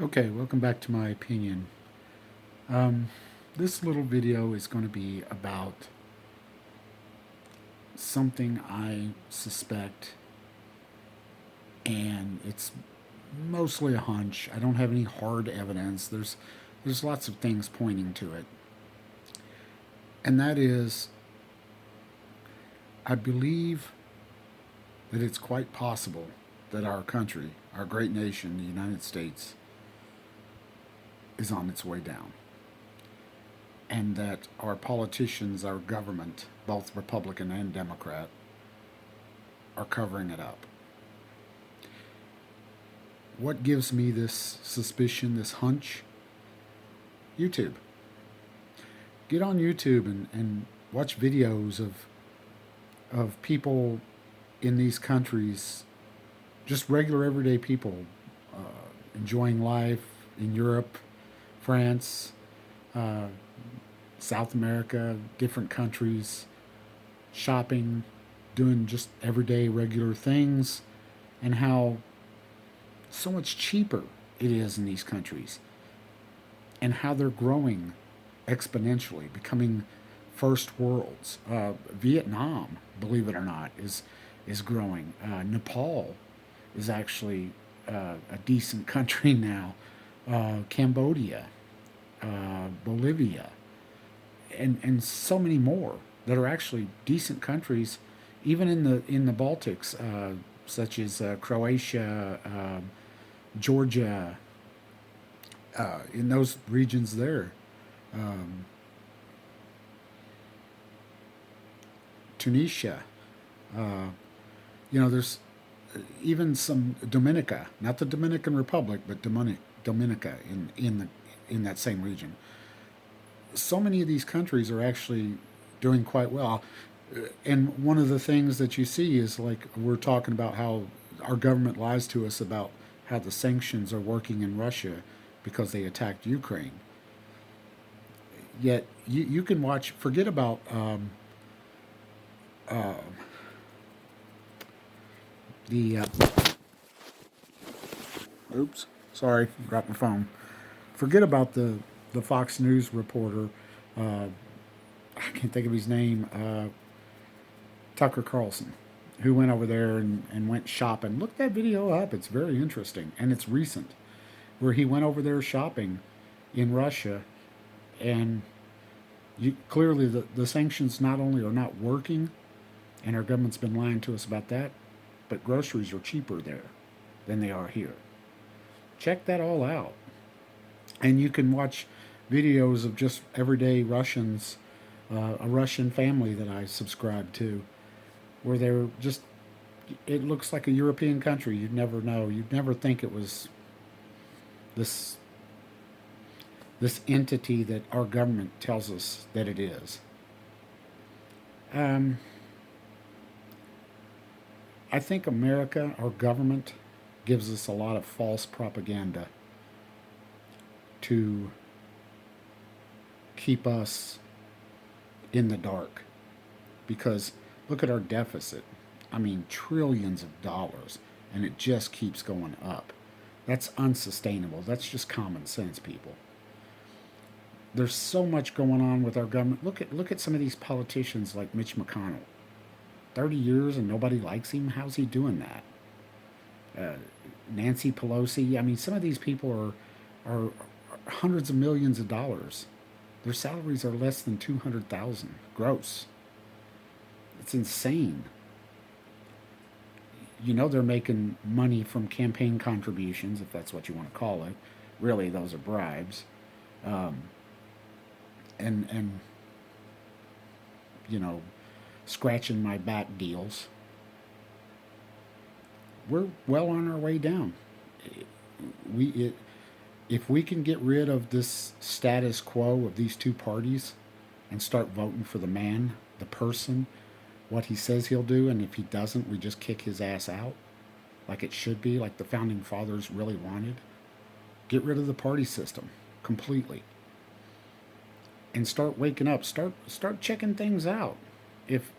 Okay, welcome back to my opinion. Um, this little video is going to be about something I suspect, and it's mostly a hunch. I don't have any hard evidence. There's lots of things pointing to it, and that is, I believe that it's quite possible that our country, our great nation, the United States, is on its way down, and that our politicians, our government, both Republican and Democrat, are covering it up. What gives me this suspicion, this hunch? YouTube. Get on YouTube and watch videos of people in these countries, just regular everyday people, enjoying life in Europe, France, uh, South America, different countries, shopping, doing just everyday regular things, and how so much cheaper it is in these countries, and how they're growing exponentially, becoming first worlds. Vietnam, believe it or not, is growing. Nepal is actually a decent country now. Cambodia, Bolivia, and so many more that are actually decent countries, even in the Baltics, such as Croatia, Georgia, in those regions there, um, Tunisia. Uh, there's even some Dominica, not the Dominican Republic, but Dominica in that same region. So many of these countries are actually doing quite well. And one of the things that you see is, like, we're talking about how our government lies to us about how the sanctions are working in Russia because they attacked Ukraine. Yet you can watch, forget about uh, the, oops, sorry, dropped my phone. Forget about the Fox News reporter, uh, I can't think of his name, Tucker Carlson, who went over there and went shopping. Look that video up. It's very interesting. And it's recent, where he went over there shopping in Russia. And clearly the sanctions not only are not working, and our government's been lying to us about that, but groceries are cheaper there than they are here. Check that all out. And you can watch videos of just everyday Russians, a Russian family that I subscribe to, where they're just, it looks like a European country. You'd never know. You'd never think it was this this entity that our government tells us that it is. Um, I think America, our government, gives us a lot of false propaganda to keep us in the dark. Because look at our deficit. I mean, trillions of dollars, and it just keeps going up. That's unsustainable. That's just common sense, people. There's so much going on with our government. Look at some of these politicians like Mitch McConnell. 30 years and nobody likes him. How's he doing that? Nancy Pelosi. I mean, some of these people are hundreds of millions of dollars. Their salaries are less than 200,000 gross. It's insane. They're making money from campaign contributions, if that's what you want to call it. Really, those are bribes. Um, and you know, scratching my back deals. We're well on our way down. We it, if we can get rid of this status quo of these two parties and start voting for the man, the person, what he says he'll do, and if he doesn't, we just kick his ass out, like it should be, like the founding fathers really wanted. Get rid of the party system completely and start waking up. Start checking things out. If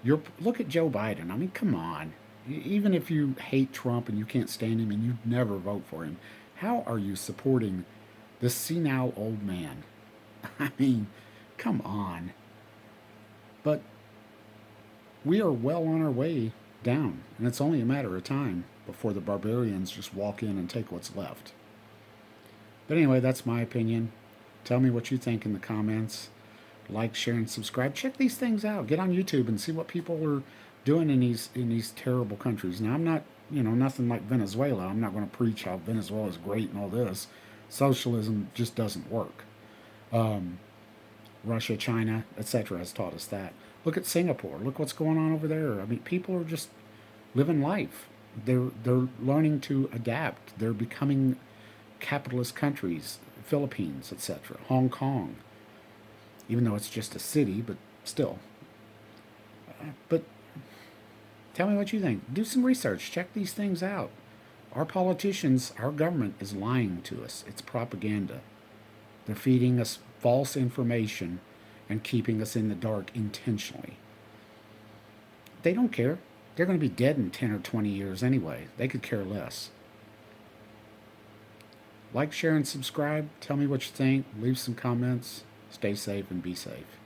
you're look at Joe Biden, I mean, come on. Even if you hate Trump and you can't stand him and you'd never vote for him, How are you supporting this senile old man? I mean, come on. But we are well on our way down, and it's only a matter of time before the barbarians just walk in and take what's left. But anyway, that's my opinion. Tell me what you think in the comments. Like, share, and subscribe. Check these things out. Get on YouTube and see what people are doing in these terrible countries. Now, I'm not, nothing like Venezuela. I'm not going to preach how Venezuela is great and all this. Socialism just doesn't work. Russia, China, etc. has taught us that. Look at Singapore. Look what's going on over there. I mean, people are just living life. They're learning to adapt. They're becoming capitalist countries. Philippines, etc. Hong Kong, even though it's just a city, but still. But tell me what you think. Do some research. Check these things out. Our politicians, our government is lying to us. It's propaganda. They're feeding us false information and keeping us in the dark intentionally. They don't care. They're going to be dead in 10 or 20 years anyway. They could care less. Like, share, and subscribe. Tell me what you think. Leave some comments. Stay safe and be safe.